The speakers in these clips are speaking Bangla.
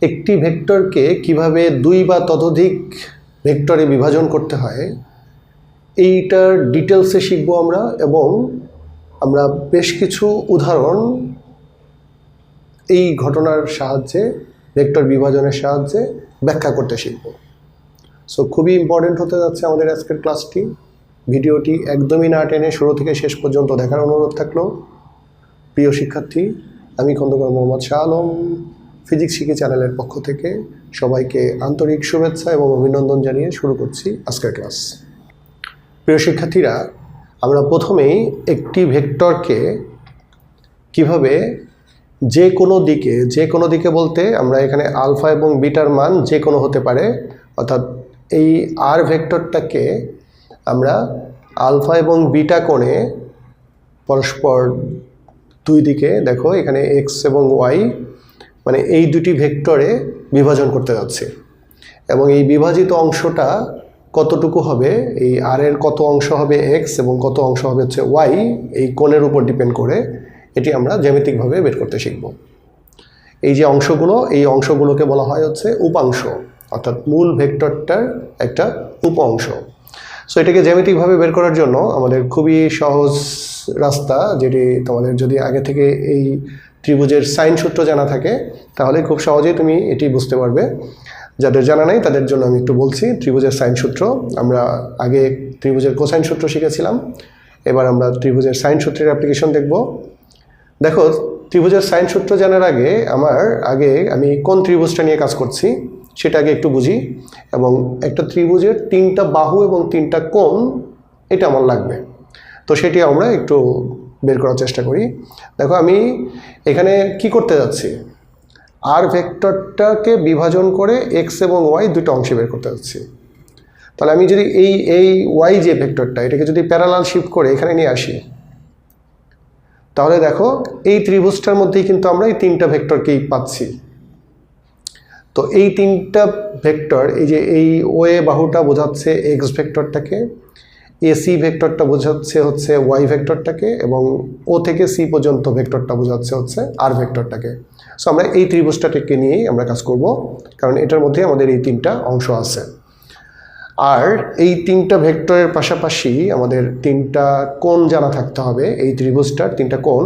একটি ভেক্টরকে কিভাবে দুই বা ততোধিক ভেক্টরে বিভাজন করতে হয় এইটার ডিটেলসে শিখব আমরা, এবং আমরা বেশ কিছু উদাহরণ এই ঘটনার সাহায্যে, ভেক্টর বিভাজনের সাহায্যে ব্যাখ্যা করতে শিখব। সো খুবই ইম্পর্টেন্ট হতে যাচ্ছে আমাদের আজকের ক্লাসটি। ভিডিওটি একদমই না টেনে শুরু থেকে শেষ পর্যন্ত দেখার অনুরোধ থাকলো। প্রিয় শিক্ষার্থী, আমি খন্দকার মোহাম্মদ শাহ আলম ফিজিক্স শিখি চ্যানেলের পক্ষ থেকে সবাইকে আন্তরিক শুভেচ্ছা এবং অভিনন্দন জানিয়ে শুরু করছি আজকের ক্লাস। প্রিয় শিক্ষার্থীরা, আমরা প্রথমেই একটি ভেক্টরকে কিভাবে যে কোনো দিকে বলতে আমরা এখানে আলফা এবং বিটার মান যে কোনো হতে পারে, অর্থাৎ এই আর ভেক্টরটাকে আমরা আলফা এবং বিটা কোণে পরস্পর দুই দিকে, দেখো এখানে এক্স এবং ওয়াই, মানে এই দুটি ভেক্টরে বিভাজন করতে যাচ্ছি। এবং এই বিভাজিত অংশটা কতটুকু হবে, এই আর এর কত অংশ হবে এক্স এবং কত অংশ হবে হচ্ছে ওয়াই, এই কোণের উপর ডিপেন্ড করে এটি আমরা জ্যামিতিকভাবে বের করতে শিখব। এই যে অংশগুলো, এই অংশগুলোকে বলা হয় হচ্ছে উপাংশ, অর্থাৎ মূল ভেক্টরটার একটা উপ অংশ। সো এটাকে জ্যামিতিকভাবে বের করার জন্য আমাদের খুবই সহজ রাস্তা, যেটি তোমাদের যদি আগে থেকে এই ত্রিভুজের সাইন সূত্র জানা থাকে তাহলে খুব সহজেই তুমি এটি বুঝতে পারবে। যাদের জানা নাই তাদের জন্য আমি একটু বলছি। ত্রিভুজের সাইন সূত্র, আমরা আগে ত্রিভুজের কোসাইন সূত্র শিখেছিলাম, এবার আমরা ত্রিভুজের সাইন সূত্রের অ্যাপ্লিকেশন দেখব। দেখো, ত্রিভুজের সাইন সূত্র জানার আগে আমি কোন ত্রিভুজটা নিয়ে কাজ করছি সেটা আগে একটু বুঝি, এবং একটা ত্রিভুজের তিনটা বাহু এবং তিনটা কোণ এটা আমার লাগবে। তো সেটি আমরা একটু বের করার চেষ্টা করি। দেখো, আমি এখানে কি করতে যাচ্ছি, আর ভেক্টরটাকে বিভাজন করে এক্স এবং ওয়াই দুটো অংশে বের করতে যাচ্ছি। তাহলে আমি যদি এই ওয়াই যে ভেক্টরটা, এটাকে যদি প্যারালাল শিফট করে এখানে নিয়ে আসি, তাহলে দেখো এই ত্রিভুজটার মধ্যেই কিন্তু আমরা এই তিনটা ভেক্টরকেই পাচ্ছি। তো এই তিনটা ভেক্টর, এই যে এই ওয়ে বাহুটা বোঝাচ্ছে এক্স ভেক্টরটাকে, এসি ভেক্টরটা বোঝাচ্ছে হচ্ছে ওয়াই ভেক্টরটাকে, এবং ও থেকে সি পর্যন্ত ভেক্টরটা বোঝাচ্ছে হচ্ছে আর ভেক্টরটাকে। সো আমরা এই ত্রিভুজটাকে নিয়েই আমরা কাজ করব, কারণ এটার মধ্যে আমাদের এই তিনটা অংশ আছে। আর এই তিনটা ভেক্টরের পাশাপাশি আমাদের তিনটা কোণ জানা থাকতে হবে, এই ত্রিভুজটার তিনটা কোণ।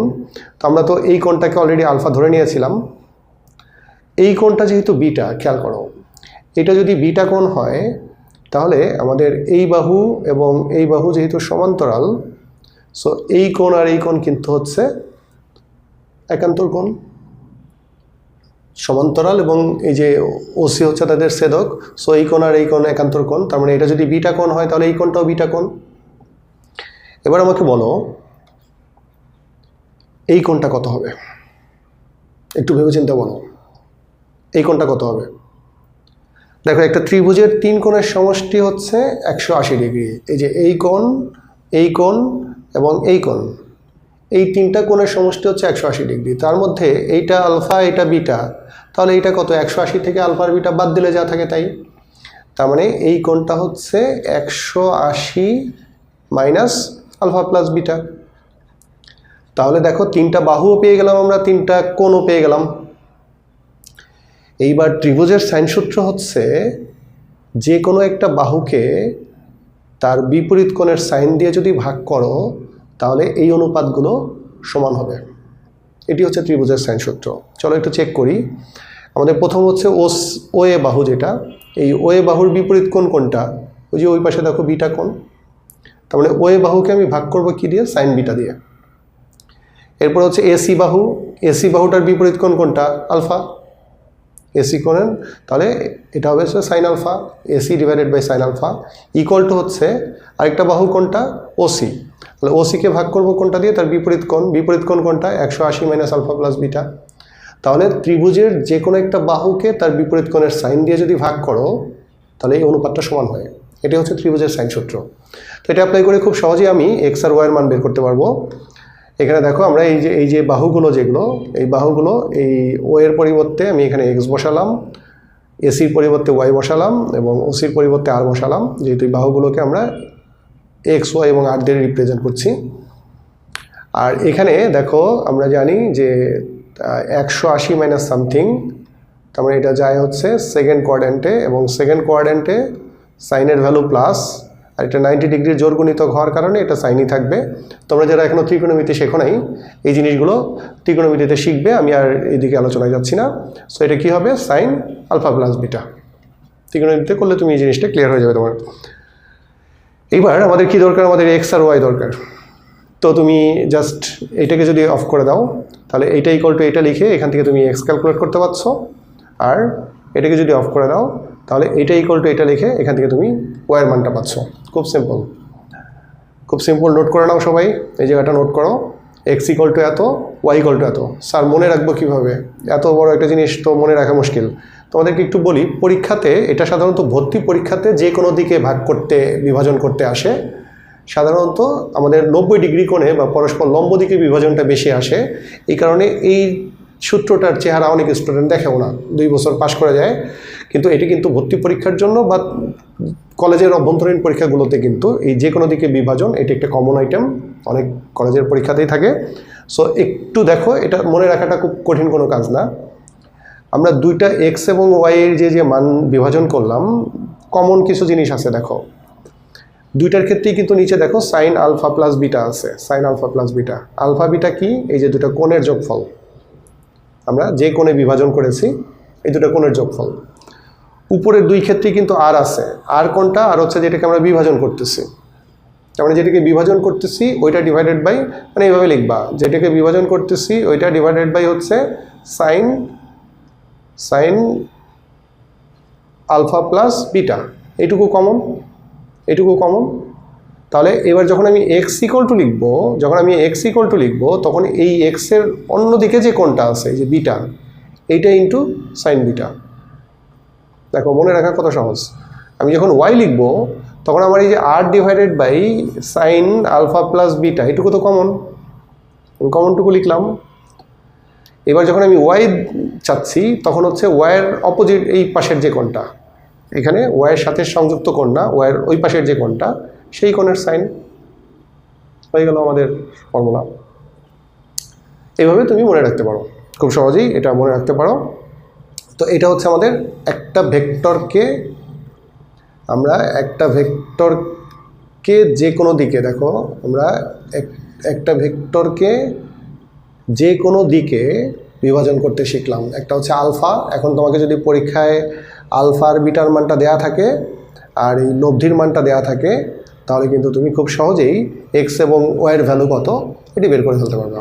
তো আমরা তো এই কোণটাকে অলরেডি আলফা ধরে নিয়েছিলাম। এই কোণটা যেহেতু বিটা, খেয়াল করো, এটা যদি বিটা কোণ হয় তাহলে আমাদের এই বাহু এবং এই বাহু যেহেতু সমান্তরাল, সো এই কোণ আর এই কোণ কিন্তু হচ্ছে একান্তর কোণ, সমান্তরাল, এবং এই যে ওসি হচ্ছে তাদের ছেদক। সো এই কোণ আর এই কোণ একান্তর কোণ, তার মানে এটা যদি বিটা কোণ হয় তাহলে এই কোণটাও বিটা কোণ। এবার আমাকে বলো এই কোণটা কত হবে, একটু ভেবে চিন্তা বলো এই কোণটা কত হবে। দেখো, একটা ত্রিভুজের তিন কোণের সমষ্টি হচ্ছে 180 ডিগ্রি। এই যে এই কোণ এবং এই কোণ, এই তিনটা কোণের সমষ্টি হচ্ছে 180 ডিগ্রি। তার মধ্যে এইটা আলফা, এটা বিটা, তাহলে এইটা কত, 180 থেকে আলফার বিটা বাদ দিলে যা থাকে তাই। তার মানে এই কোণটা হচ্ছে 180 মাইনাস আলফা প্লাস বিটা। তাহলে দেখো, তিনটা বাহুও পেয়ে গেলাম আমরা, তিনটা কোণও পেয়ে গেলাম। এইবার ত্রিভুজের সাইন সূত্র হচ্ছে যে কোনো একটা বাহুকে তার বিপরীত কোণের সাইন দিয়ে যদি ভাগ করো তাহলে এই অনুপাতগুলো সমান হবে। এটি হচ্ছে ত্রিভুজের সাইন সূত্র। চলো একটু চেক করি। আমাদের প্রথম হচ্ছে ওএ বাহু, যেটা এই ওএ বাহুর বিপরীত কোণ কোনটা, ওই যে ওই পাশে দেখো বিটা কোণ। তার মানে ওএ বাহুকে আমি ভাগ করবো কি দিয়ে, সাইন বিটা দিয়ে। এরপর হচ্ছে এসি বাহুটার বিপরীত কোণ কোনটা, আলফা, এসি কোণের, তাহলে এটা হবে sine alpha, AC divided by sine alpha, equal to হচ্ছে আরেকটা বাহু কোনটা, ওসি। তাহলে ওসিকে ভাগ করবো কোনটা দিয়ে, তার বিপরীত কোণ কোনটা, 180 মাইনাস আলফা প্লাস বিটা। তাহলে ত্রিভুজের যে কোনো একটা বাহুকে তার বিপরীত কোণের সাইন দিয়ে যদি ভাগ করো তাহলে এই অনুপাতটা সমান হয়। এটা হচ্ছে ত্রিভুজের সাইন সূত্র। তো এটা অ্যাপ্লাই করে খুব সহজেই আমি এক্স আর ওয়াইয়ের মান বের করতে পারবো। এখানে দেখো, আমরা এই যে বাহুগুলো, যেগুলো এই বাহুগুলো, এই ও এর পরিবর্তে আমি এখানে এক্স বসালাম, এসির পরিবর্তে ওয়াই বসালাম, এবং ওসির পরিবর্তে আর বসালাম, যেহেতু এই বাহুগুলোকে আমরা এক্স ওয়াই এবং আর দিয়ে রিপ্রেজেন্ট করছি। আর এখানে দেখো, আমরা জানি যে 180 মাইনাস সামথিং, তার মানে এটা যায় হচ্ছে সেকেন্ড কোয়াড্র্যান্টে, এবং সেকেন্ড কোয়াড্র্যান্টে সাইনের ভ্যালু প্লাস, আর এটা 90 ডিগ্রির জোর গুণিতক হওয়ার কারণে এটা সাইনই থাকবে। তোমরা যারা এখনও ত্রিকোণমিতি শেখো নাই, এই জিনিসগুলো ত্রিকোণমিতিতে শিখবে, আমি আর এইদিকে আলোচনায় যাচ্ছি না। সো এটা কী হবে, সাইন আলফা প্লাস বিটা। ত্রিকোণমিতিতে করলে তুমি এই জিনিসটা ক্লিয়ার হয়ে যাবে তোমার। এইবার আমাদের কি দরকার, আমাদের এক্স আর ওয়াই দরকার। তো তুমি জাস্ট এইটাকে যদি অফ করে দাও, তাহলে এইটা ইকুয়াল টু এটা লিখে এখান থেকে তুমি এক্স ক্যালকুলেট করতে পারছো, আর এটাকে যদি অফ করে দাও তাহলে এটা ইকুয়াল টু এটা লিখে এখান থেকে তুমি ওয়াইয়ের মানটা পাচ্ছ। খুব সিম্পল, খুব সিম্পল। নোট করে নাও সবাই, এই জায়গাটা নোট করো। এক্স ইকুয়াল টু এত, ওয়াই ইকুয়াল টু এত। স্যার মনে রাখবো কীভাবে, এত বড় একটা জিনিস তো মনে রাখা মুশকিল। তোমাদেরকে একটু বলি, পরীক্ষাতে এটা সাধারণত ভর্তি পরীক্ষাতে যে কোনো দিকে ভাগ করতে, বিভাজন করতে আসে। সাধারণত আমাদের 90 ডিগ্রি কোণে বা পরস্পর লম্ব দিকে বিভাজনটা বেশি আসে। এই কারণে এই সূত্রটার চেহারা অনেক স্টুডেন্ট দেখেও না, 2 বছর পাশ করে যায়। কিন্তু এটি কিন্তু ভর্তি পরীক্ষার জন্য বা কলেজের অভ্যন্তরীণ পরীক্ষাগুলোতে কিন্তু এই যে কোনো দিকে বিভাজন এটি একটা কমন আইটেম, অনেক কলেজের পরীক্ষাতেই থাকে। সো একটু দেখো, এটা মনে রাখাটা খুব কঠিন কোনো কাজ না। আমরা দুইটা এক্স এবং ওয়াইয়ের যে মান বিভাজন করলাম, কমন কিছু জিনিস আছে দেখো। দুইটার ক্ষেত্রেই কিন্তু নিচে দেখো সাইন আলফা প্লাস বিটা আছে, sine alpha plus beta. Alpha beta কি, এই যে দুটো কোণের যোগফল, আমরা যে কোণে বিভাজন করেছি এই দুটো কোণের যোগফল। উপরের দুই ক্ষেত্রেই কিন্তু আর আছে, আর কোনটা, আর হচ্ছে যেটাকে আমরা বিভাজন করতেছি। তার মানে যেটাকে বিভাজন করতেছি ওইটা ডিভাইডেড বাই, মানে এইভাবে লিখবা, যেটাকে বিভাজন করতেছি ওইটা ডিভাইডেড বাই হচ্ছে sine sine alpha plus beta. এইটুকু কমন, এইটুকু কমন। তাহলে এবার যখন আমি এক্স ইকুয়াল টু লিখবো, যখন আমি এক্স ইকুয়াল টু লিখবো, তখন এই এক্সের অন্যদিকে যে কোণটা আছে, এই যে বিটা, এইটা ইন্টু সাইন বিটা। দেখো মনে রাখা কত সহজ। আমি যখন ওয়াই লিখবো তখন আমার এই যে R divided by sine alpha plus beta, এটুকু তো কমন, কমনটুকু লিখলাম। এবার যখন আমি ওয়াই চাচ্ছি তখন হচ্ছে ওয়াইয়ের অপোজিট এই পাশের যে কোণটা, এখানে ওয়াইয়ের সাথে সংযুক্ত কোণ না, ওয়াইয়ের ওই পাশের যে কোণটা, সেই কোণের সাইন। হয়ে গেল আমাদের ফর্মুলা। এইভাবে তুমি মনে রাখতে পারো, খুব সহজেই এটা মনে রাখতে পারো। তো এটা হচ্ছে আমাদের একটা ভেক্টরকে, আমরা একটা ভেক্টরকে যে কোনো দিকে, দেখো আমরা একটা ভেক্টরকে যে কোনো দিকে বিভাজন করতে শিখলাম। একটা হচ্ছে আলফা। এখন তোমাকে যদি পরীক্ষায় আলফার বিটার মানটা দেয়া থাকে আর এই লব্ধির মানটা দেয়া থাকে, তাহলে কিন্তু তুমি খুব সহজেই এক্স এবং ওয়াইয়ের ভ্যালু কত এটি বের করে ফেলতে পারবে।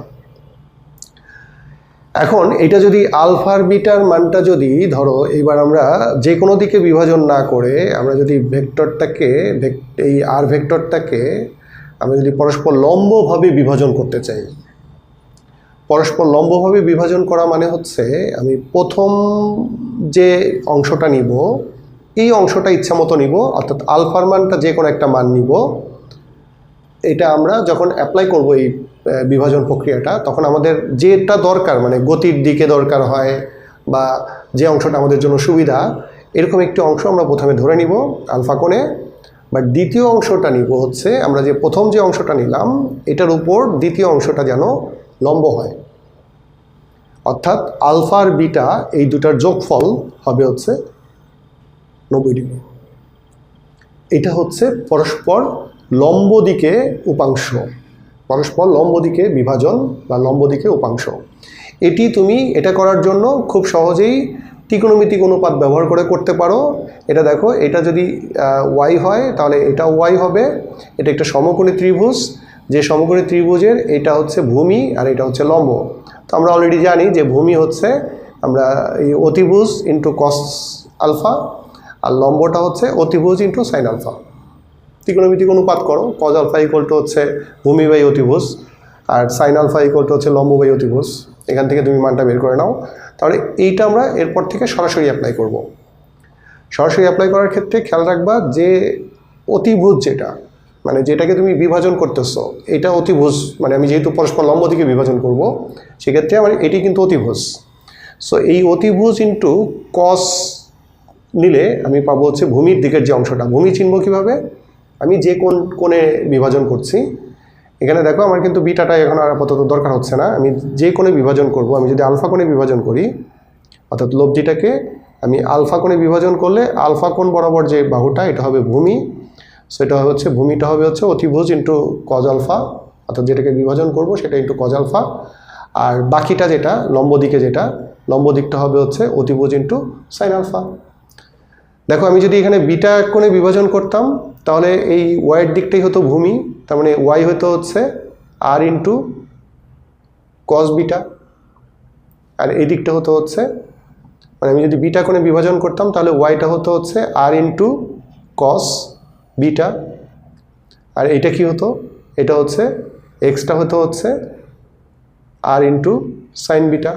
এখন এটা যদি আলফার বিটার মানটা যদি ধরো, এবার আমরা যে কোনো দিকে বিভাজন না করে আমরা যদি ভেক্টরটাকে, এই আর ভেক্টরটাকে আমরা যদি পরস্পর লম্বভাবে বিভাজন করতে চাই। পরস্পর লম্বভাবে বিভাজন করা মানে হচ্ছে আমি প্রথম যে অংশটা নিব, এই অংশটা ইচ্ছা মতো নিব, অর্থাৎ আলফার মানটা যে কোনো একটা মান নিব। এটা আমরা যখন অ্যাপ্লাই করব এই বিভাজন প্রক্রিয়াটা, তখন আমাদের যেটা দরকার, মানে গতির দিকে দরকার হয় বা যে অংশটা আমাদের জন্য সুবিধা, এরকম একটি অংশ আমরা প্রথমে ধরে নিব আলফা কোণে। বাট দ্বিতীয় অংশটা নিব হচ্ছে, আমরা যে প্রথম যে অংশটা নিলাম এটার উপর দ্বিতীয় অংশটা যেন লম্ব হয়, অর্থাৎ আলফা আর বিটা এই দুটার যোগফল হবে হচ্ছে 90 ডিগ্রি। এটা হচ্ছে পরস্পর লম্ব দিকে উপাংশ, পরস্পর লম্ব দিকে বিভাজন বা লম্ব দিকে উপাংশ। এটি তুমি এটা করার জন্য খুব সহজেই ত্রিকোণমিতিক অনুপাত ব্যবহার করে করতে পারো। এটা দেখো, এটা যদি ওয়াই হয় তাহলে এটা ওয়াই হবে। এটা একটা সমকোণী ত্রিভুজ, যে সমকোণী ত্রিভুজের এটা হচ্ছে ভূমি আর এটা হচ্ছে লম্ব। তো আমরা অলরেডি জানি যে ভূমি হচ্ছে আমরা এই অতিভুজ ইন্টু কস আলফা, আর লম্বটা হচ্ছে অতিভুজ ইন্টু সাইন আলফা। ত্রিকোণমিতিক অনুপাত করো, কজ আলফা ইকুয়াল টু হচ্ছে ভূমি বাই অতিভুজ, আর সাইন আলফা ইকুয়াল টু হচ্ছে লম্ব বাই অতিভুজ। এখান থেকে তুমি মানটা বের করে নাও। তাহলে এইটা আমরা এরপর থেকে সরাসরি অ্যাপ্লাই করব। সরাসরি অ্যাপ্লাই করার ক্ষেত্রে খেয়াল রাখবা যে অতিভুজ যেটা, মানে যেটাকে তুমি বিভাজন করতেছো, এটা অতিভুজ, মানে আমি যেহেতু পরস্পর লম্ব দিকে বিভাজন করব, সেক্ষেত্রে আমার এটি কিন্তু অতিভুজ। সো এই অতিভুজ ইন্টু কস নিলে আমি পাবো হচ্ছে ভূমির দিকের যে অংশটা। ভূমি চিনব কীভাবে, আমি যে কোণে বিভাজন করছি, এখানে দেখো আমার কিন্তু বিটাটা এখন আর আপাতত দরকার হচ্ছে না। আমি যে কোণে বিভাজন করব, আমি যদি আলফা কোণে বিভাজন করি অর্থাৎ লব্ধিটাকে আমি আলফা কোণে বিভাজন করলে আলফা কোণ বরাবর যে বাহুটা এটা হবে ভূমি, সেটা হচ্ছে ভূমিটা হবে হচ্ছে অতিভুজ ইন্টু কজ আলফা, অর্থাৎ যেটাকে বিভাজন করব সেটা ইন্টু কজ আলফা, আর বাকিটা যেটা লম্ব দিকে যেটা লম্ব দিকটা হবে হচ্ছে অতিভুজ ইন্টু সাইন আলফা। দেখো আমি যদি এখানে বিটা কোণে বিভাজন করতাম তাহলে এই ওয়াইয়ের দিকটাই হতো ভূমি, তার মানে ওয়াই হতো হচ্ছে আর ইন্টু কস বিটা, আর এই দিকটা হতো হচ্ছে মানে আমি যদি বিটা কোণে বিভাজন করতাম তাহলে ওয়াইটা হতো হচ্ছে আর ইন্টু কস বিটা, আর এটা কি হতো, এটা হচ্ছে এক্সটা হতো হচ্ছে আর ইন্টু সাইন বিটা।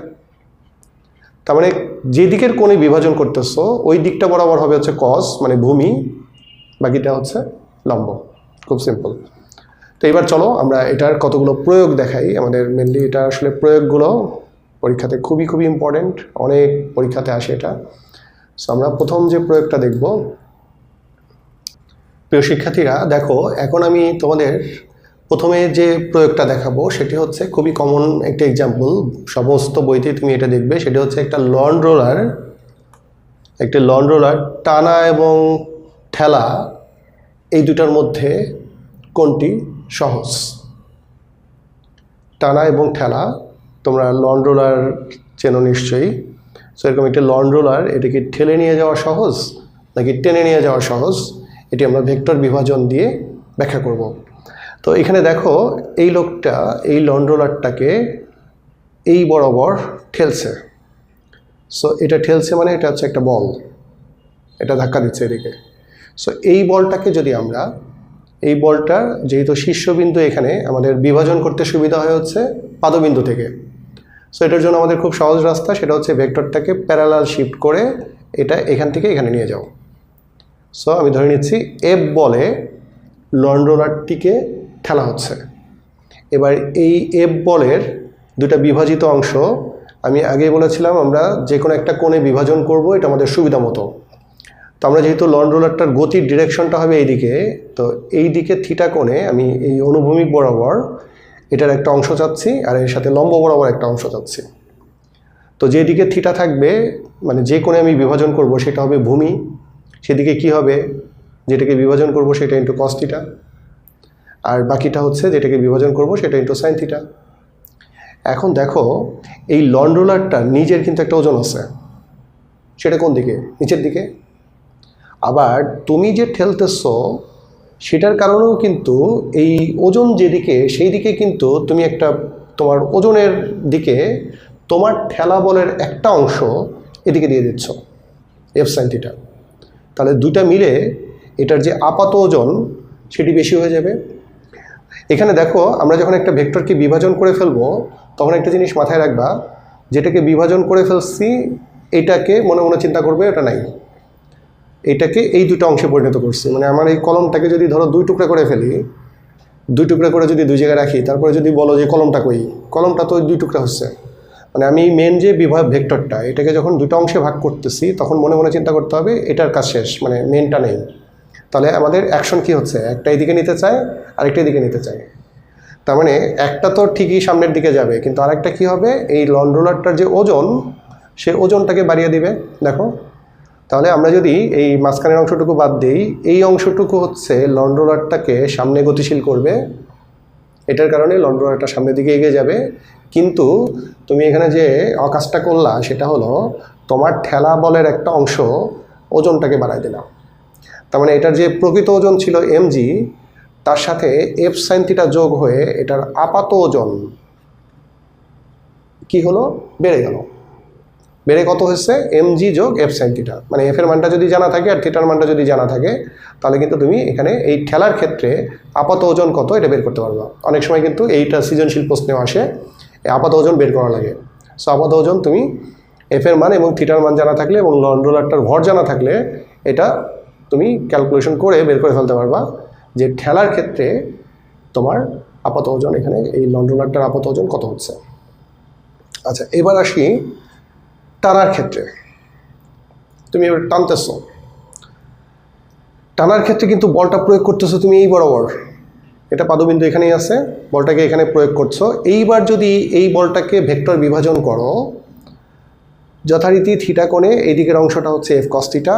তার মানে যে দিকের কোণে বিভাজন করতেছো ওই দিকটা বরাবর হবে হচ্ছে কস মানে ভূমি, বাকিটা হচ্ছে লম্ব। খুব সিম্পল। তো এবার চলো আমরা এটার কতগুলো প্রয়োগ দেখাই। আমাদের মেনলি এটা আসলে প্রয়োগগুলো পরীক্ষাতে খুবই খুবই ইম্পর্টেন্ট, অনেক পরীক্ষাতে আসে এটা। সো আমরা প্রথম যে প্রয়োগটা দেখব, প্রিয় শিক্ষার্থীরা দেখো এখন আমি তোমাদের প্রথমে যে প্রয়োগটা দেখাবো সেটি হচ্ছে খুবই কমন একটা এক্সাম্পল, সমস্ত বইতে তুমি এটা দেখবে। সেটা হচ্ছে একটা লন রোলার টানা এবং ঠেলা এই দুটার মধ্যে কোনটি সহজ? টানা এবং ঠেলা, তোমরা লন রোলার চেনো নিশ্চয়ই। সো এরকম একটা লন রোলার, এটাকে ঠেলে নিয়ে যাওয়া সহজ নাকি টেনে নিয়ে যাওয়া সহজ, এটি আমরা ভেক্টর বিভাজন দিয়ে ব্যাখ্যা করব। তো এখানে দেখো এই লোকটা এই লন রোলারটাকে এই বরাবর ঠেলছে। সো এটা ঠেলছে মানে এটা হচ্ছে একটা বল, এটা ধাক্কা দিচ্ছে এদিকে। সো এই বলটাকে যদি আমরা এই বলটার যেহেতু শীর্ষবিন্দু এখানে আমাদের বিভাজন করতে সুবিধা হয় হচ্ছে পাদবিন্দু থেকে। সো এটার জন্য আমাদের খুব সহজ রাস্তা, সেটা হচ্ছে ভেক্টরটাকে প্যারালাল শিফট করে এটা এখান থেকে এখানে নিয়ে যাও। সো আমি ধরে নিচ্ছি এফ বলে লন রোলারটিকে ঠেলা হচ্ছে। এবার এই এফ বলের দুটা বিভাজিত অংশ আমি আগেই বলেছিলাম আমরা যে কোনো একটা কোণে বিভাজন করব, এটা আমাদের সুবিধা মতো। তো আমরা যেহেতু লন রোলারটার গতির ডিরেকশনটা হবে এই দিকে, তো এই দিকে থিটা কোণে আমি এই অনুভূমিক বরাবর এটার একটা অংশ চাচ্ছি আর এর সাথে লম্ব বরাবর একটা অংশ চাচ্ছি। তো যেদিকে থিটা থাকবে মানে যে কোণে আমি বিভাজন করব সেটা হবে ভূমি, সেদিকে কি হবে যেটাকে বিভাজন করব সেটা ইন্টু কস থিটা, আর বাকিটা হচ্ছে যেটাকে বিভাজন করব সেটা ইন্টু সাইন থিটা। এখন দেখো এই লন রোলারটা নিজের কিন্তু একটা ওজন আছে, সেটা কোন দিকে? নিচের দিকে। আবার তুমি যে ঠেলতেছো সেটার কারণেও কিন্তু এই ওজন যেদিকে সেই দিকে কিন্তু তুমি একটা তোমার ওজনের দিকে তোমার ঠেলা বলের একটা অংশ এদিকে দিয়ে দিচ্ছ এফ সাইন থিটা। তাহলে দুটা মিলে এটার যে আপাত ওজন সেটি বেশি হয়ে যাবে। এখানে দেখো আমরা যখন একটা ভেক্টরকে বিভাজন করে ফেলবো তখন একটা জিনিস মাথায় রাখবা, যেটাকে বিভাজন করে ফেলছি এটাকে মনে মনে চিন্তা করবে ওটা নাই, এটাকে এই দুটো অংশে পরিণত করছি। মানে আমার এই কলমটাকে যদি ধরো দুই টুকরা করে ফেলি, দুই টুকরা করে যদি দুই জায়গায় রাখি, তারপরে যদি বলো যে কলমটা কই, কলমটা তো দুই টুকরা হচ্ছে। মানে আমি মেন যে বিভাগ ভেক্টরটা এটাকে যখন দুটো অংশে ভাগ করতেছি তখন মনে মনে চিন্তা করতে হবে এটার কাজ শেষ, মানে মেনটা নেই। তাহলে আমাদের অ্যাকশন কি হচ্ছে, একটা এদিকে নিতে চায় আরেকটা এদিকে নিতে চায়। তার মানে একটা তো ঠিকই সামনের দিকে যাবে, কিন্তু আরেকটা কি হবে, এই লন রোলারটার যে ওজন সে ওজনটাকে বাড়িয়ে দিবে। দেখো তাহলে আমরা যদি এই মাঝখানের অংশটুকু বাদ দিই, এই অংশটুকু হচ্ছে লন রোলারটাকে সামনে গতিশীল করবে, এটার কারণে লন রোলারটা সামনের দিকে এগিয়ে যাবে। কিন্তু তুমি এখানে যে কাজটা করলা সেটা হলো তোমার ঠেলা বলের একটা অংশ ওজনটাকে বাড়ায় দিলাম। তার মানে এটার যে প্রকৃত ওজন ছিল mg, তার সাথে এফ সাইন থিটা যোগ হয়ে এটার আপাত ওজন কি হলো, বেড়ে গেল। বেড়ে কত হচ্ছে, mg যোগ এফ সাইন থিটা। মানে এফের মানটা যদি জানা থাকে আর থিটার মানটা যদি জানা থাকে তাহলে কিন্তু তুমি এখানে এই ঠেলার ক্ষেত্রে আপাত ওজন কত এটা বের করতে পারবা। অনেক সময় কিন্তু এইটা সৃজনশীল প্রশ্নেও আসে, আপাত ওজন বের করা লাগে। সো আপাত ওজন তুমি এফের মান এবং থিটার মান জানা থাকলে এবং লন রোলারটার ভর জানা থাকলে এটা তুমি ক্যালকুলেশন করে বের করে ফেলতে পারবা যে ঠেলার ক্ষেত্রে তোমার আপাত ওজন এখানে এই লন রোলারটার আপাত ওজন কত হচ্ছে। আচ্ছা এবার আসি টানার ক্ষেত্রে। তুমি এবার টানতেছো, টানার ক্ষেত্রে কিন্তু বলটা প্রয়োগ করতেছো তুমি এই বরাবর, এটা পাদবিন্দু এখানেই আছে, বলটাকে এখানে প্রয়োগ করছো। এইবার যদি এই বলটাকে ভেক্টর বিভাজন করো যথারীতি থিটা কোণে এই দিকের অংশটা হচ্ছে এফ কস থিটা,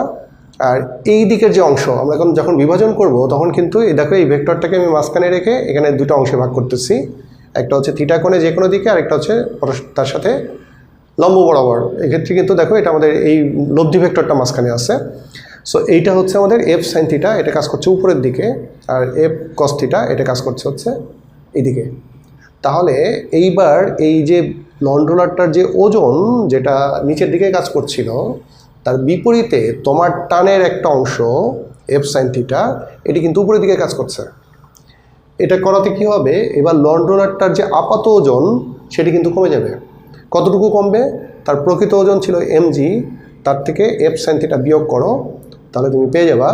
আর এই দিকের যে অংশ আমরা যখন বিভাজন করব তখন কিন্তু এই দেখো এই ভেক্টরটাকে আমি মাঝখানে রেখে এখানে দুটো অংশে ভাগ করতেছি। একটা হচ্ছে থিটা কোণে যে কোনো দিকে, আরেকটা হচ্ছে তার সাথে লম্ব বরাবর। এক্ষেত্রে কিন্তু দেখো এটা আমাদের এই লব্ধি ভেক্টরটা মাঝখানে আছে। সো এইটা হচ্ছে আমাদের এফ সাইন থিটা, এটা কাজ করছে উপরের দিকে, আর এফ কস থিটা এটা কাজ করছে হচ্ছে এইদিকে। তাহলে এইবার এই যে লন্ড রোলারটার যে ওজন যেটা নিচের দিকে কাজ করছিল, তার বিপরীতে তোমার টানের একটা অংশ এফ সাইন থিটা এটি কিন্তু উপরের দিকে কাজ করছে। এটা করাতে কি হবে, এবার লন্ড রোলারটার যে আপাত ওজন সেটি কিন্তু কমে যাবে। কতটুকু কমবে, তার প্রকৃত ওজন ছিল mg, তার থেকে এফ সাইন থিটা বিয়োগ করো, তাহলে তুমি পেয়ে যাবা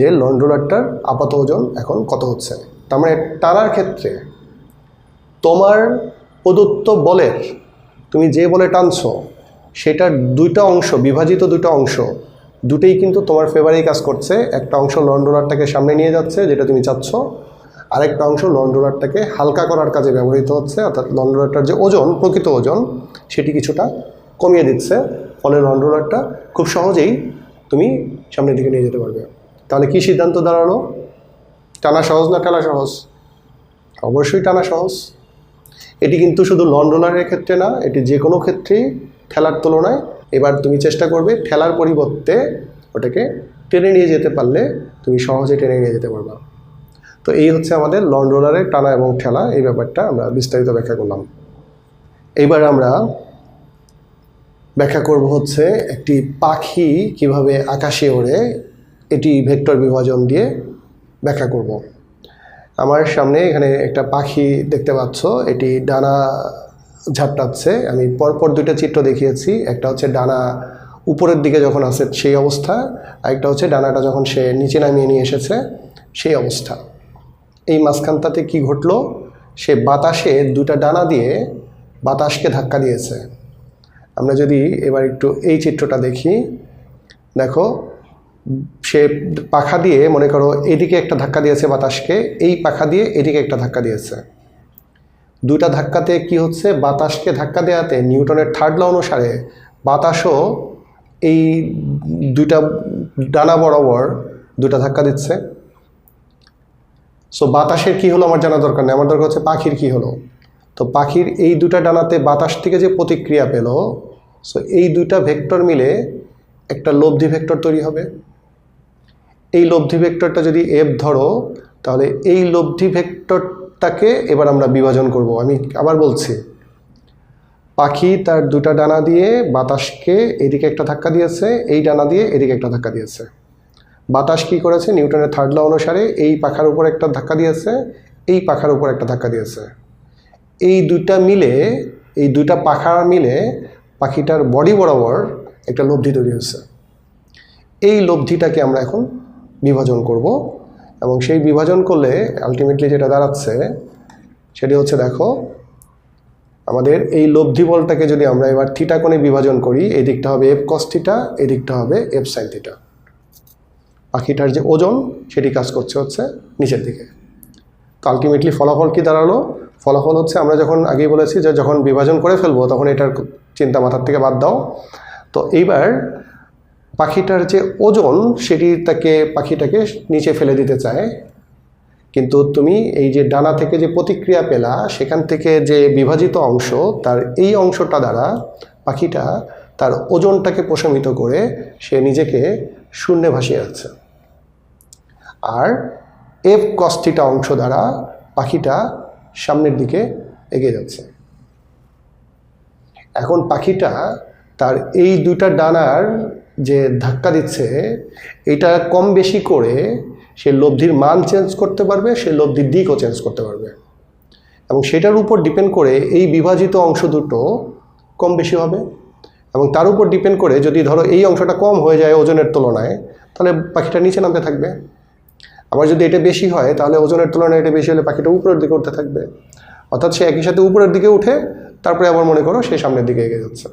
যে লন্ড রোলারটার আপাত ওজন এখন কত হচ্ছে। তার মানে টানার ক্ষেত্রে তোমার প্রদত্ত বলের, তুমি যে বলে টানছো সেটার দুইটা অংশ, বিভাজিত দুইটা অংশ, দুটোই কিন্তু তোমার ফেভারেই কাজ করছে। একটা অংশ লন্ড রোলারটাকে সামনে নিয়ে যাচ্ছে যেটা তুমি চাচ্ছ, আরেকটা অংশ লন্ড রোলারটাকে হালকা করার কাজে ব্যবহৃত হচ্ছে, অর্থাৎ লন্ড রোলারটার যে ওজন, প্রকৃত ওজন সেটি কিছুটা কমিয়ে দিচ্ছে। ফলে লন্ড রোলারটা খুব সহজেই তুমি সামনের দিকে নিয়ে যেতে পারবে। তাহলে কি সিদ্ধান্ত দাঁড়ালো, টানা সহজ না ঠেলা সহজ? অবশ্যই টানা সহজ। এটি কিন্তু শুধু লন্ড রোলারের ক্ষেত্রে না, এটি যে কোনো ক্ষেত্রেই ঠেলার তুলনায়। এবার তুমি চেষ্টা করবে ঠেলার পরিবর্তে ওটাকে টেনে নিয়ে যেতে পারলে তুমি সহজে টেনে নিয়ে যেতে পারবা। তো এই হচ্ছে আমাদের লন্ড রোলারের টানা এবং ঠেলা, এই ব্যাপারটা আমরা বিস্তারিত ব্যাখ্যা করলাম। এইবার আমরা ব্যাখ্যা করব হচ্ছে একটি পাখি কিভাবে আকাশে ওড়ে, এটি ভেক্টর বিভাজন দিয়ে ব্যাখ্যা করব। আমার সামনে এখানে একটা পাখি দেখতে পাচ্ছ, এটি ডানা ঝাপটাচ্ছে। আমি পরপর দুইটা চিত্র দেখিয়েছি, একটা হচ্ছে ডানা উপরের দিকে যখন আসে সেই অবস্থা, আরেকটা হচ্ছে ডানাটা যখন সে নিচে নামিয়ে নিয়ে এসেছে সেই অবস্থা। এই মাঝখানটাতে কি ঘটলো, সে বাতাসে দুটা ডানা দিয়ে বাতাসকে ধাক্কা দিয়েছে। আমরা যদি এবার একটু এই চিত্রটা দেখি, দেখো সে পাখা দিয়ে, মনে করো এদিকে একটা ধাক্কা দিয়েছে বাতাসকে, এই পাখা দিয়ে এদিকে একটা ধাক্কা দিয়েছে। দুটা ধাক্কাতে কি হচ্ছে, বাতাসকে ধাক্কা দেওয়াতে নিউটনের থার্ড ল অনুসারে বাতাসও এই দুইটা ডানা বরাবর দুটা ধাক্কা দিচ্ছে। সো বাতাসের কি হলো আমার জানা দরকার নেই, আমার দরকার হচ্ছে পাখির কি হলো। তো পাখির এই দুটা ডানাতে বাতাস থেকে যে প্রতিক্রিয়া পেল, সো এই দুইটা ভেক্টর মিলে একটা লব্ধি ভেক্টর তৈরি হবে। এই লব্ধি ভেক্টরটা যদি এফ ধরো, তাহলে এই লব্ধি ভেক্টরটাকে এবার আমরা বিভাজন করব। আমি আবার বলছি, পাখি তার দুটা ডানা দিয়ে বাতাসকে এদিকে একটা ধাক্কা দিয়েছে, এই ডানা দিয়ে এদিকে একটা ধাক্কা দিয়েছে। বাতাস কি করেছে, নিউটনের থার্ড ল অনুসারে এই পাখার উপর একটা ধাক্কা দিয়েছে, এই পাখার উপর একটা ধাক্কা দিয়েছে। এই দুইটা মিলে, এই দুইটা পাখা মিলে পাখিটার বডি বরাবর একটা লব্ধি তৈরি হয়েছে। এই লব্ধিটাকে আমরা এখন বিভাজন করব, এবং সেই বিভাজন করলে আলটিমেটলি যেটা দাঁড়াচ্ছে সেটি হচ্ছে, দেখো আমাদের এই লব্ধি বলটাকে যদি আমরা এবার থিটা কোণে বিভাজন করি, এই দিকটা হবে এফ কস থিটা, এই দিকটা হবে এফ সাইন থিটা। পাখিটার যে ওজন সেটি কাজ করছে হচ্ছে নিচের দিকে। তো আলটিমেটলি ফলাফল কি দাঁড়ালো, ফলাফল হচ্ছে আমরা যখন আগেই বলেছি যে যখন বিভাজন করে ফেলবো তখন এটার চিন্তা মাথার থেকে বাদ দাও। তো এইবার পাখিটার যে ওজন সেটি পাখিটাকে নিচে ফেলে দিতে চায়, কিন্তু তুমি এই যে ডানা থেকে যে প্রতিক্রিয়া পেলা সেখান থেকে যে বিভাজিত অংশ, তার এই অংশটা দ্বারা পাখিটা তার ওজনটাকে প্রশমিত করে সে নিজেকে শূন্যে ভাসিয়ে যাচ্ছে। আর এফ কস থিটা অংশ দ্বারা পাখিটা সামনের দিকে এগিয়ে যাচ্ছে। এখন পাখিটা তার এই দুইটা ডানার যে ধাক্কা দিচ্ছে, এটা কম বেশি করে সে লব্ধির মান চেঞ্জ করতে পারবে, সে লব্ধির দিকও চেঞ্জ করতে পারবে, এবং সেটার উপর ডিপেন্ড করে এই বিভাজিত অংশ দুটো কম বেশি হবে। এবং তার উপর ডিপেন্ড করে যদি ধরো এই অংশটা কম হয়ে যায় ওজনের তুলনায়, তাহলে পাখিটা নিচে নামতে থাকবে। আবার যদি এটা বেশি হয় তাহলে ওজনের তুলনায় এটা বেশি হলে পাখিটা উপরের দিকে উঠতে থাকবে। অর্থাৎ সে একই সাথে উপরের দিকে উঠে তারপরে আবার মনে করো সে সামনের দিকে এগিয়ে যাচ্ছে।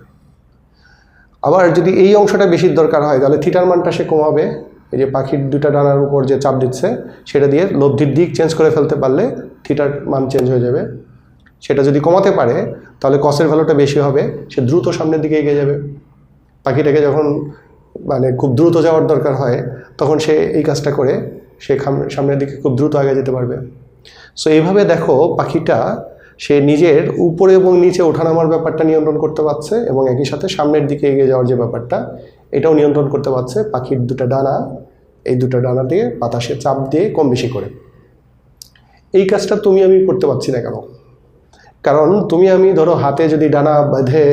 আবার যদি এই অংশটা বেশি দরকার হয় তাহলে থিটার মানটা সে কমাবে। এই যে পাখির দুটা ডানার উপর যে চাপ দিচ্ছে সেটা দিয়ে লব্ধির দিক চেঞ্জ করে ফেলতে পারলে থিটার মান চেঞ্জ হয়ে যাবে। সেটা যদি কমাতে পারে তাহলে কসের ভ্যালুটা বেশি হবে, সে দ্রুত সামনের দিকে এগিয়ে যাবে। পাখিটাকে যখন মানে খুব দ্রুত যাওয়ার দরকার হয় তখন সে এই কাজটা করে সে সামনের দিকে খুব দ্রুত আগে যেতে পারবে। সো এইভাবে দেখো পাখিটা সে নিজের উপরে এবং নিচে ওঠানামার ব্যাপারটা নিয়ন্ত্রণ করতে পারছে এবং একই সাথে সামনের দিকে এগিয়ে যাওয়ার যে ব্যাপারটা এটাও নিয়ন্ত্রণ করতে পারছে পাখির দুটো ডানা, এই দুটো ডানা দিয়ে বাতাসে চাপ দিয়ে কম বেশি করে। এই কাজটা তুমি আমি করতে পারছি না কেন? কারণ তুমি আমি ধরো হাতে যদি ডানা বেঁধে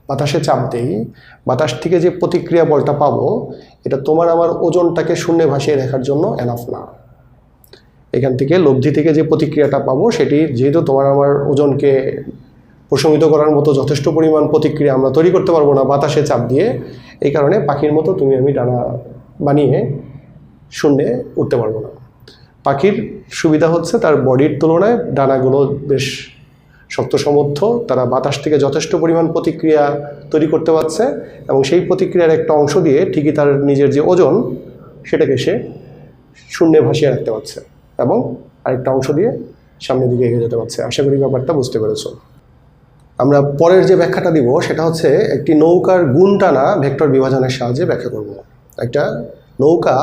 বাতাসে চাপ দেই, বাতাস থেকে যে প্রতিক্রিয়া বলটা পাবো এটা তোমার আমার ওজনটাকে শূন্যে ভাসিয়ে রাখার জন্য এনাফ না। এখান থেকে লব্ধি থেকে যে প্রতিক্রিয়াটা পাবো সেটি যেহেতু তোমার আমার ওজনকে প্রশমিত করার মতো যথেষ্ট পরিমাণ প্রতিক্রিয়া আমরা তৈরি করতে পারবো না বাতাসে চাপ দিয়ে, এই কারণে পাখির মতো তুমি আমি ডানা বানিয়ে শূন্যে উঠতে পারবো না। পাখির সুবিধা হচ্ছে তার বডির তুলনায় ডানাগুলো বেশ শক্ত সমর্থ, তারা বাতাস থেকে যথেষ্ট পরিমাণ প্রতিক্রিয়া তৈরি করতে পারছে এবং সেই প্রতিক্রিয়ার একটা অংশ দিয়ে ঠিকই তার নিজের যে ওজন সেটাকে সে শূন্যে ভাসিয়ে রাখতে পারছে এবং আরেকটা অংশ দিয়ে সামনের দিকে এগিয়ে যেতে পারছে। আশা করি ব্যাপারটা বুঝতে পেরেছ। আমরা পরের যে ব্যাখ্যাটা দিব সেটা হচ্ছে একটি নৌকার গুণ টানা ভেক্টর বিভাজনের সাহায্যে ব্যাখ্যা করব। একটা নৌকা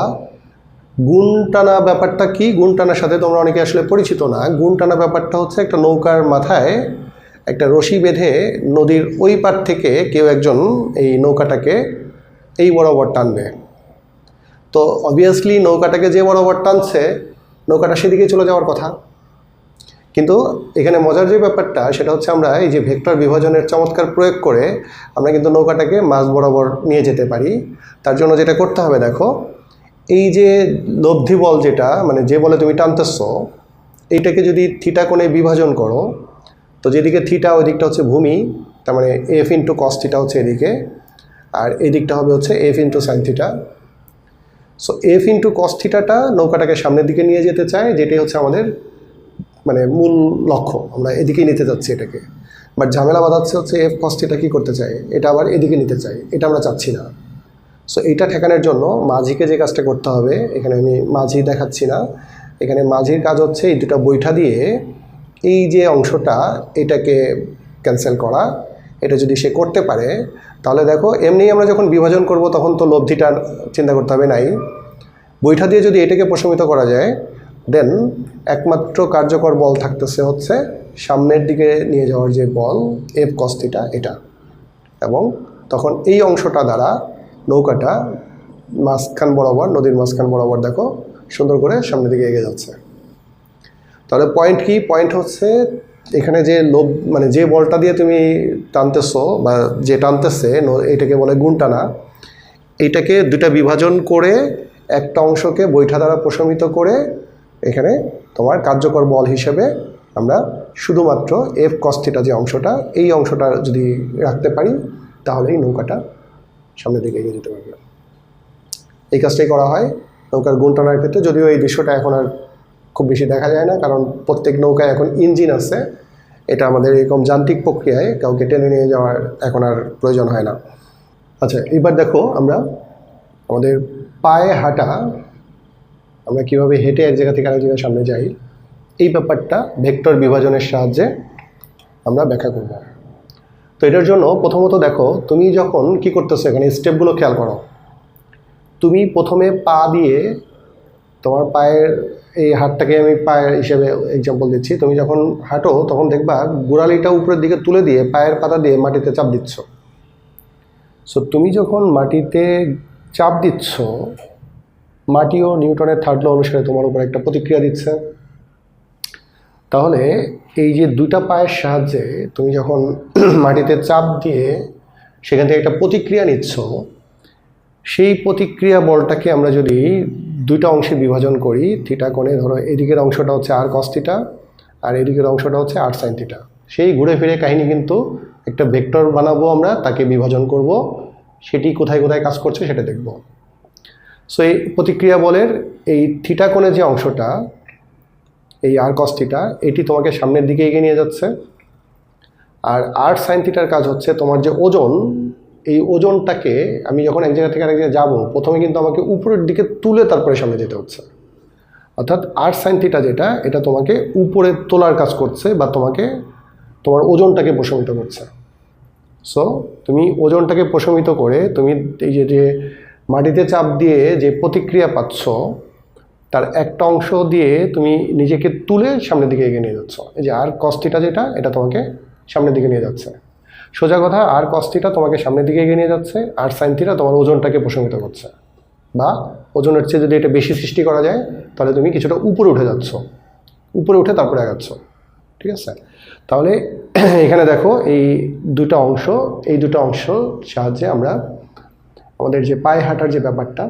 গুণ টানা ব্যাপারটা কি? গুণ টানার সাথে তোমরা অনেকে আসলে পরিচিত না। গুণ টানা ব্যাপারটা হচ্ছে একটা নৌকার মাথায় একটা রশি বেঁধে নদীর ওই পার থেকে কেউ একজন এই নৌকাটাকে এই বরাবর টানবে। তো অবভিয়াসলি নৌকাটাকে যে বরাবর টানছে নৌকাটা সেদিকে চলে যাওয়ার কথা, কিন্তু এখানে মজার যে ব্যাপারটা সেটা হচ্ছে আমরা এই যে ভেক্টর বিভাজনের চমৎকার প্রয়োগ করে আমরা কিন্তু নৌকাটাকে মাঝ বরাবর নিয়ে যেতে পারি। তার জন্য যেটা করতে হবে দেখো, এই যে লব্ধি বল যেটা মানে যে বলে তুমি টানতেছ এইটাকে যদি থিটা কোণে বিভাজন করো, তো যেদিকে থিটা ওই দিকটা হচ্ছে ভূমি, তার মানে এফ ইন্টু কস থিটা হচ্ছে এদিকে, আর এই দিকটা হবে হচ্ছে F into sine theta. So F into cos থিটাটা নৌকাটাকে সামনের দিকে নিয়ে যেতে চায়, যেটি হচ্ছে আমাদের মানে মূল লক্ষ্য, আমরা এদিকেই নিতে যাচ্ছি এটাকে। বাট ঝামেলা বাঁধাচ্ছে হচ্ছে এফ কস থিটা কী করতে চাই, এটা আবার এদিকে নিতে চাই, এটা আমরা চাচ্ছি না। সো এইটা ঠেকানোর জন্য মাঝিকে যে কাজটা করতে হবে, এখানে আমি মাঝি দেখাচ্ছি না, এখানে মাঝির কাজ হচ্ছে এই দুটো বৈঠা দিয়ে এই যে অংশটা এটাকে ক্যান্সেল করা। এটা যদি সে করতে পারে তাহলে দেখো এমনি আমরা যখন বিভাজন করব তখন তো লব্ধিটা চিন্তা করতে হবে নাই। বৈঠা দিয়ে যদি এটাকে প্রশমিত করা যায় দেন একমাত্র কার্যকর বল থাকতেছে হচ্ছে সামনের দিকে নিয়ে যাওয়ার যে বল এফ কস থিটা এটা, এবং তখন এই অংশটা দ্বারা নৌকাটা মাঝখান বরাবর নদীর মাঝখান বরাবর দেখো সুন্দর করে সামনের দিকে এগিয়ে যাচ্ছে। তাহলে পয়েন্ট কি? পয়েন্ট হচ্ছে এখানে যে মানে যে বলটা দিয়ে তুমি টানতেছো বা যে টানতেছে এটাকে বলে গুণ টানা, এইটাকে দুটা বিভাজন করে একটা অংশকে বৈঠা দ্বারা প্রশমিত করে এখানে তোমার কার্যকর বল হিসেবে আমরা শুধুমাত্র এফ কস থিটা যে অংশটা এই অংশটা যদি রাখতে পারি তাহলেই নৌকাটা সামনের দিকে এগিয়ে যেতে পারবে। এই কাজটাই করা হয় নৌকার গুণ টানার ক্ষেত্রে, যদিও এই দৃশ্যটা এখন আর খুব বেশি দেখা যায় না, কারণ প্রত্যেক নৌকায় এখন ইঞ্জিন আছে। এটা আমাদের এরকম যান্ত্রিক প্রক্রিয়ায় কাউকে টেনে নিয়ে যাওয়ার এখন আর প্রয়োজন হয় না। আচ্ছা, এবার দেখো আমরা আমাদের পায়ে হাঁটা, আমরা কীভাবে হেঁটে এক জায়গা থেকে আরেক জায়গায় সামনে যাই, এই ব্যাপারটা ভেক্টর বিভাজনের সাহায্যে আমরা ব্যাখ্যা করব। তো এটার জন্য প্রথমত দেখো তুমি যখন কি করতেছো, এখানে স্টেপগুলো খেয়াল করো। তুমি প্রথমে পা দিয়ে তোমার পায়ের এই হাতটাকে আমি পায়ের হিসেবে এক্সাম্পল দিচ্ছি, তুমি যখন হাঁটো তখন দেখবা গোড়ালিটা উপরের দিকে তুলে দিয়ে পায়ের পাতা দিয়ে মাটিতে চাপ দিচ্ছ। সো তুমি যখন মাটিতে চাপ দিচ্ছ মাটিও নিউটনের থার্ড ল অনুসারে তোমার উপর একটা প্রতিক্রিয়া দিচ্ছে। তাহলে এই যে দুটা পায়ের সাহায্যে তুমি যখন মাটিতে চাপ দিয়ে সেখান থেকে একটা প্রতিক্রিয়া নিচ্ছ, সেই প্রতিক্রিয়া বলটাকে আমরা যদি দুইটা অংশে বিভাজন করি থিটা কোণে, ধরো এদিকের অংশটা হচ্ছে আর কস থিটা আর এদিকের অংশটা হচ্ছে আর সাইন থিটা, সেই ঘুরে ফিরে কাহিনী কিন্তু একটা ভেক্টর বানাবো, আমরা তাকে বিভাজন করব, সেটি কোথায় কোথায় কাজ করছে সেটা দেখব। সো এই প্রতিক্রিয়া বলের এই থিটা কোণে যে অংশটা এই আর কস থিটা এটি তোমাকে সামনের দিকে এগিয়ে নিয়ে যাচ্ছে, আর আর সাইন থিটার কাজ হচ্ছে তোমার যে ওজন, এই ওজনটাকে আমি যখন এক জায়গা থেকে আরেক জায়গায় যাবো প্রথমে কিন্তু আমাকে উপরের দিকে তুলে তারপরে সামনে যেতে হচ্ছে। অর্থাৎ আর সাইন থিটা যেটা এটা তোমাকে উপরে তোলার কাজ করছে বা তোমাকে তোমার ওজনটাকে প্রশমিত করছে। সো তুমি ওজনটাকে প্রশমিত করে তুমি এই যে মাটিতে চাপ দিয়ে যে প্রতিক্রিয়া পাচ্ছ তার একটা অংশ দিয়ে তুমি নিজেকে তুলে সামনের দিকে এগিয়ে নিয়ে যাচ্ছ। এই যে আর cos θ যেটা, এটা তোমাকে সামনের দিকে নিয়ে যাচ্ছে। সোজা কথা, আর cos θ তোমাকে সামনের দিকে এগিয়ে নিয়ে যাচ্ছে, আর sin θ তোমার ওজনটাকে প্রশমিত করছে। বা ওজনের চেয়ে যদি এটা বেশি সৃষ্টি করা যায় তাহলে তুমি কিছুটা উপরে উঠে যাচ্ছ, উপরে উঠে তারপরে আগাচ্ছ। ঠিক আছে? তাহলে এখানে দেখো এই দুটো অংশ সাহায্যে আমরা আমাদের যে পায়ে হাঁটার যে ব্যাপারটা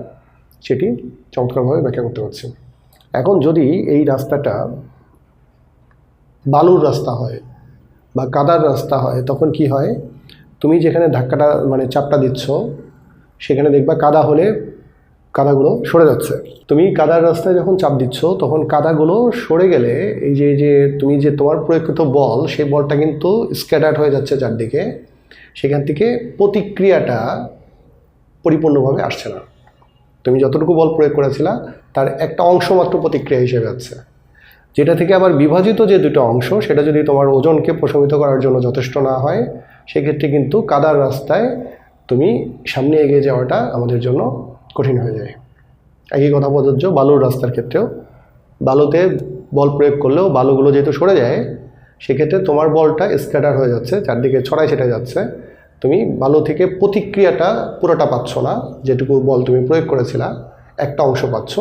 সেটি চমৎকারভাবে ব্যাখ্যা করতে পারছি। এখন যদি এই রাস্তাটা বালুর রাস্তা হয় বা কাদার রাস্তা হয় তখন কি হয়, তুমি যেখানে ধাক্কাটা মানে চাপটা দিচ্ছ সেখানে দেখবা কাদা হলে কাদাগুলো সরে যাচ্ছে। তুমি কাদার রাস্তায় যখন চাপ দিচ্ছ তখন কাদাগুলো সরে গেলে এই যে তুমি যে তোমার প্রয়োগকৃত বল, সেই বলটা কিন্তু স্ক্যাটার্ড হয়ে যাচ্ছে চারদিকে, সেখান থেকে প্রতিক্রিয়াটা পরিপূর্ণভাবে আসছে না। তুমি যতটুকু বল প্রয়োগ করেছিলা তার একটা অংশ মাত্র প্রতিক্রিয়া হিসেবে আছে, যেটা থেকে আবার বিভাজিত যে দুটো অংশ সেটা যদি তোমার ওজনকে প্রশমিত করার জন্য যথেষ্ট না হয় সেক্ষেত্রে কিন্তু কাদার রাস্তায় তুমি সামনে এগিয়ে যাওয়াটা আমাদের জন্য কঠিন হয়ে যায়। একই কথা প্রযোজ্য বালুর রাস্তার ক্ষেত্রেও। বালুতে বল প্রয়োগ করলেও বালুগুলো যেহেতু সরে যায় সেক্ষেত্রে তোমার বলটা স্ক্যাটার হয়ে যাচ্ছে, চারদিকে ছড়ায় ছিটে যাচ্ছে, তুমি বালু থেকে প্রতিক্রিয়াটা পুরোটা পাচ্ছ না। যেটুকু বল তুমি প্রয়োগ করেছিলা একটা অংশ পাচ্ছ,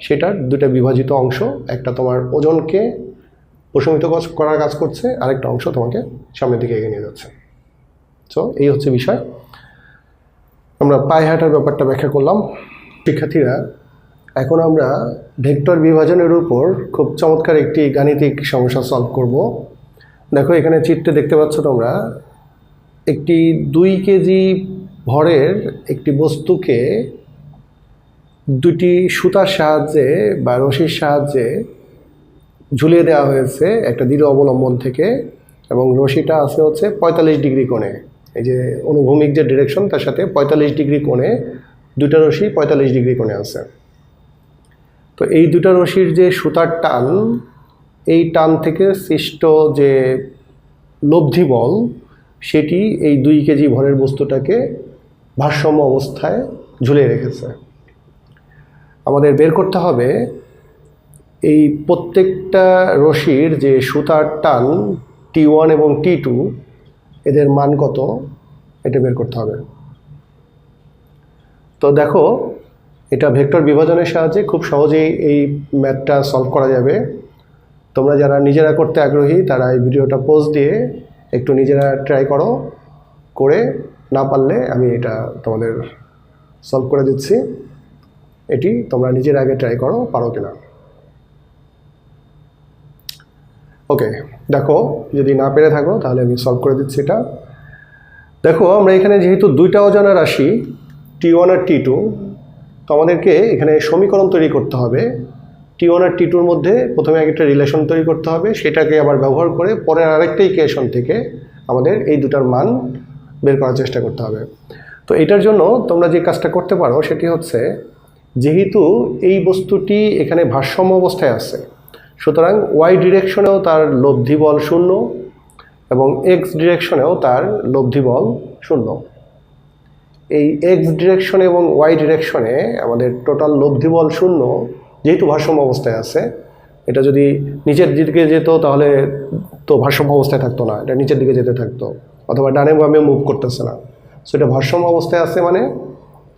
সেটার দুটো বিভাজিত অংশ, একটা তোমার ওজনকে প্রশমিত করার কাজ করছে, আরেকটা অংশ তোমাকে সামনের দিকে এগিয়ে নিয়ে যাচ্ছে। সো এই হচ্ছে বিষয়। আমরা পায়ে হাঁটার ব্যাপারটা ব্যাখ্যা করলাম। শিক্ষার্থীরা, এখন আমরা ভেক্টর বিভাজনের উপর খুব চমৎকার একটি গাণিতিক সমস্যা সলভ করব। দেখো এখানে চিত্রে দেখতে পাচ্ছ তোমরা একটি 2 কেজি ভরের একটি বস্তুকে দুটি সুতার সাহায্যে বা রশির সাহায্যে ঝুলিয়ে দেওয়া হয়েছে একটা দৃঢ় অবলম্বন থেকে, এবং রশিটা আছে হচ্ছে 45 ডিগ্রি কোণে। এই যে অনুভূমিক যে ডিরেকশন তার সাথে 45 ডিগ্রি কোণে দুটা রশি 45 ডিগ্রি কোণে আছে। তো এই দুটা রশির যে সুতার টান, এই টান থেকে সৃষ্ট যে লব্ধি বল সেটি এই 2 কেজি ভরের বস্তুটাকে ভারসাম্য অবস্থায় ঝুলিয়ে রেখেছে। আমাদের বের করতে হবে এই প্রত্যেকটা রশির যে সুতার টান T1 এবং T2 এদের মান কত, এটা বের করতে হবে। তো দেখো এটা ভেক্টর বিভাজনের সাহায্যে খুব সহজেই এই ম্যাথটা সলভ করা যাবে। তোমরা যারা নিজেরা করতে আগ্রহী তারা এই ভিডিওটা পজ দিয়ে একটু নিজেরা ট্রাই করো, করে না পারলে আমি এটা তোমাদের সলভ করে দিচ্ছি। এটি তোমরা নিজের আগে ট্রাই করো, পারো কিনা। ওকে, দেখো যদি না পেরে থাকো তাহলে আমি সলভ করে দিচ্ছি এটা। দেখো আমরা এখানে যেহেতু দুইটা অজানা রাশি T1 আর T2, তো আমাদেরকে এখানে সমীকরণ তৈরি করতে হবে। T1 আর T2 এর মধ্যে প্রথমে একটা রিলেশন তৈরি করতে হবে, সেটাকে আবার ব্যবহার করে পরের আরেকটা ইকুয়েশন থেকে আমাদের এই দুটার মান বের করার চেষ্টা করতে হবে। তো এটার জন্য তোমরা যে কাজটা করতে পারো সেটি হচ্ছে, যেহেতু এই বস্তুটি এখানে ভারসাম্য অবস্থায় আছে, সুতরাং ওয়াই ডিরেকশনেও তার লব্ধি বল 0 এবং এক্স ডিরেকশনেও তার লব্ধি বল 0। এই এক্স ডিরেকশনে এবং ওয়াই ডিরেকশনে আমাদের টোটাল লব্ধি বল 0, যেহেতু ভারসাম্য অবস্থায় আছে। এটা যদি নিচের দিকে যেত তাহলে তো ভারসাম্য অবস্থায় থাকতো না, এটা নিচের দিকে যেতে থাকতো, অথবা ডানে বামে মুভ করতেছে না। সো এটা ভারসাম্য অবস্থায় আছে, মানে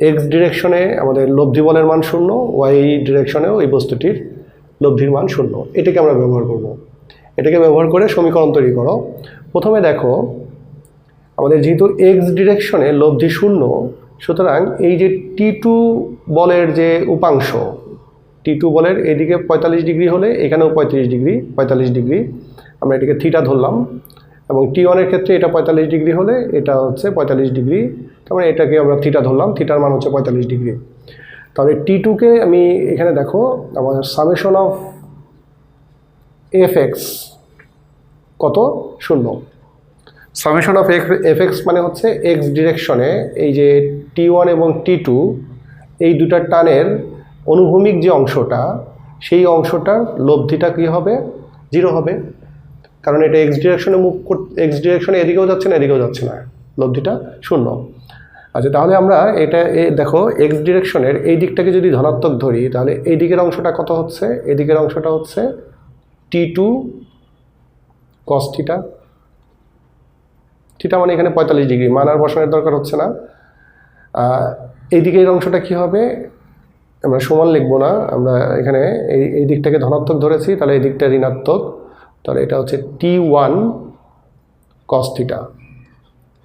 এক্স ডিরেকশনে আমাদের লব্ধি বলের মান 0, ওয়াই ডিরেকশনেও এই বস্তুটির লব্ধির মান 0। এটাকে আমরা ব্যবহার করব। এটাকে ব্যবহার করে সমীকরণ তৈরি করো। প্রথমে দেখো আমাদের যেহেতু এক্স ডিরেকশনে লব্ধি 0, সুতরাং এই যে T2 বলের যে উপাংশ, T2 বলের এদিকে 45 ডিগ্রি হলে এখানেও 45 ডিগ্রি, আমরা এটাকে থিটা ধরলাম, এবং T1 এর ক্ষেত্রে এটা 45 ডিগ্রি হলে এটা হচ্ছে 45 ডিগ্রি, তার মানে এটাকে আমরা থিটা ধরলাম, থিটার মান হচ্ছে 45 ডিগ্রি। তাহলে T2কে আমি এখানে দেখো আমাদের সামেশন অফ fx কত, 0। সামেশন অফ fx মানে হচ্ছে এক্স ডিরেকশনে এই যে T1 এবং T2 এই দুটার টানের অনুভূমিক যে অংশটা, সেই অংশটার লব্ধিটা কী হবে, 0 হবে, কারণ এটা এক্স ডিরেকশনে মুভ এক্স ডিরেকশনে এদিকেও যাচ্ছে না এদিকেও যাচ্ছে না, লব্ধিটা 0। আচ্ছা, তাহলে আমরা এটা দেখো এক্স ডিরেকশনের এই দিকটাকে যদি ধনাত্মক ধরি তাহলে এই দিকের অংশটা কত হচ্ছে, এদিকের অংশটা হচ্ছে T2 cos থিটা। থিটা মানে এখানে 45 ডিগ্রি, মান আর বসানোর দরকার হচ্ছে না। এই দিকের অংশটা কি হবে, আমরা সমান লিখবো না, আমরা এখানে এই দিকটাকে ধনাত্মক ধরেছি, তাহলে এই দিকটা ঋণাত্মক, তাহলে এটা হচ্ছে T1 cos থিটা।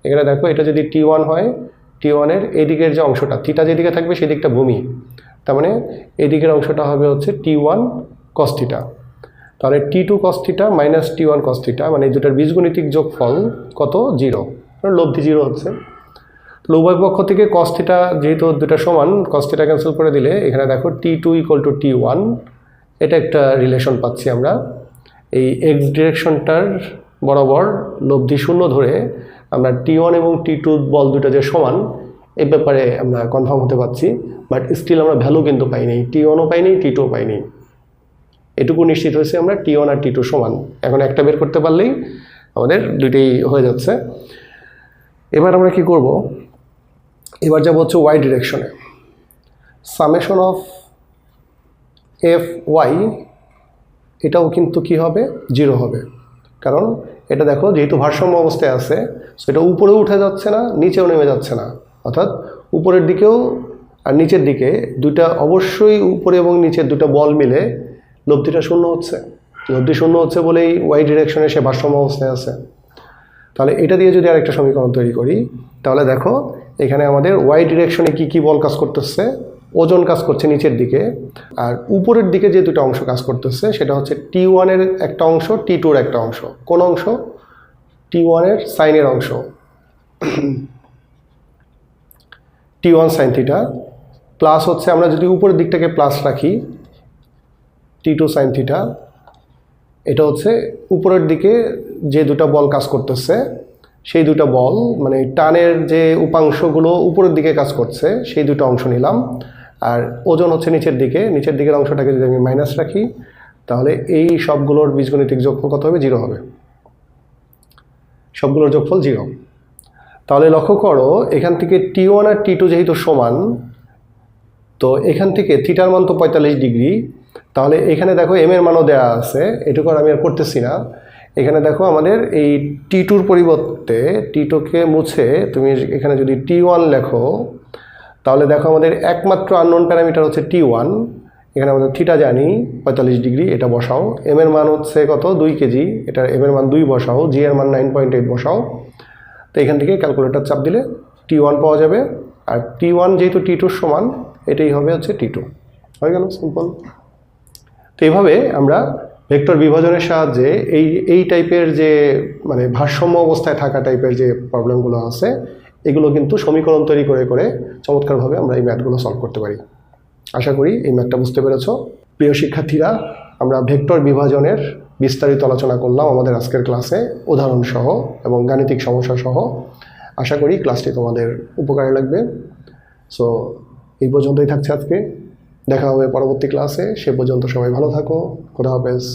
এখানে দেখো এটা যদি T1 হয়, T1 এর এই দিকের যে অংশটা, থিটা যেদিকে থাকবে সেই দিকটা ভূমি, তার মানে এই দিকের অংশটা হবে হচ্ছে T1 cos থিটা। তাহলে T2 cos theta minus T1 cos theta, মানে এই দুটার বীজগণিতিক যোগফল কত, 0, লব্ধি 0 হচ্ছে। তাহলে উভয় পক্ষ থেকে cos থিটা যেহেতু দুটা সমান, cos থিটা ক্যান্সেল করে দিলে এখানে দেখো T2 = T1, এটা একটা রিলেশন পাচ্ছি আমরা। এই এক্স ডিরেকশনটার বরাবর লব্ধি 0 ধরে আমরা T1 এবং T2 বল দুটো যে সমান এই ব্যাপারে আমরা কনফার্ম হতে পারছি, বাট স্টিল আমরা ভ্যালু কিন্তু পাইনি, T1ও পাইনি, T2ও পাইনি। এটুকু নিশ্চিত হয়েছে আমরা T1 আর T2 সমান। এখন একটা বের করতে পারলেই আমাদের দুইটাই হয়ে যাচ্ছে। এবার আমরা কি করব, এবার যাবো হচ্ছে ওয়াই ডিরেকশনে। সামেশন অফ এফ ওয়াই এটাও কিন্তু কি হবে, 0 হবে, কারণ এটা দেখো যেহেতু ভারসাম্য অবস্থায় আছে, সো এটা উপরেও উঠে যাচ্ছে না, নিচেও নেমে যাচ্ছে না, অর্থাৎ উপরের দিকেও আর নিচের দিকে দুইটা অবশ্যই উপরে এবং নিচের দুটো বল মিলে লব্ধিটা 0 হচ্ছে। লব্ধি 0 হচ্ছে বলেই ওয়াই ডিরেকশনে সে ভারসাম্য অবস্থায় আছে। তাহলে এটা দিয়ে যদি আরেকটা সমীকরণ তৈরি করি, তাহলে দেখো এখানে আমাদের ওয়াই ডিরেকশনে কি কি বল কাজ করতেছে, ওজন কাজ করছে নিচের দিকে, আর উপরের দিকে যে দুটো অংশ কাজ করতেছে সেটা হচ্ছে T1 এর একটা অংশ, T2 এর একটা অংশ। কোন অংশ, T1 এর সাইনের অংশ, T1 sin থিটা, প্লাস হচ্ছে আমরা যদি উপরের দিকটাকে প্লাস রাখি T2 sin থিটা, এটা হচ্ছে উপরের দিকে যে দুটো বল কাজ করতেছে সেই দুটো বল, মানে টানের যে উপাংশগুলো উপরের দিকে কাজ করছে সেই দুটো অংশ নিলাম, আর ওজন হচ্ছে নিচের দিকে, নিচের দিকের অংশটাকে যদি আমি মাইনাস রাখি তাহলে এই সবগুলোর বীজগণিতিক যোগফল কত হবে, 0 হবে। সবগুলোর যোগফল 0। তাহলে লক্ষ্য করো এখান থেকে T1 আর T2 যেহেতু সমান, তো এখান থেকে থিটার মান তো 45 ডিগ্রি, তাহলে এখানে দেখো এম এর মানও দেওয়া আছে, এটুকু আমি আর করতেছি না। এখানে দেখো আমাদের এই T2-র পরিবর্তে T2-কে মুছে তুমি এখানে যদি T1 লেখো, তাহলে দেখো আমাদের একমাত্র আননোন প্যারামিটার হচ্ছে T1। এখানে আমাদের থিটা জানি 45 ডিগ্রি, এটা বসাও। এম এর মান হচ্ছে কত, 2 কেজি, এটা এম এর মান 2 বসাও, জি এর মান 9.8 বসাও। তো এখান থেকে ক্যালকুলেটর চাপ দিলে T1 পাওয়া যাবে, আর T1 যেহেতু T2 সমান, এটাই হবে হচ্ছে T2। হয়ে গেল, সিম্পল। তো এইভাবে আমরা ভেক্টর বিভাজনের সাহায্যে এই টাইপের যে মানে ভারসাম্য অবস্থায় থাকা টাইপের যে প্রবলেমগুলো আছে এগুলো কিন্তু সমীকরণ তৈরি করে করে চমৎকারভাবে আমরা এই ম্যাথগুলো সলভ করতে পারি। আশা করি এই ম্যাথটা বুঝতে পেরেছ। প্রিয় শিক্ষার্থীরা, আমরা ভেক্টর বিভাজনের বিস্তারিত আলোচনা করলাম আমাদের আজকের ক্লাসে, উদাহরণ সহ এবং গাণিতিক সমস্যা সহ। আশা করি ক্লাসটি তোমাদের উপকারে লাগবে। সো এই পর্যন্তই থাকছে আজকে, দেখা হবে পরবর্তী ক্লাসে। সে পর্যন্ত সবাই ভালো থাকো। খোদা হাফেজ।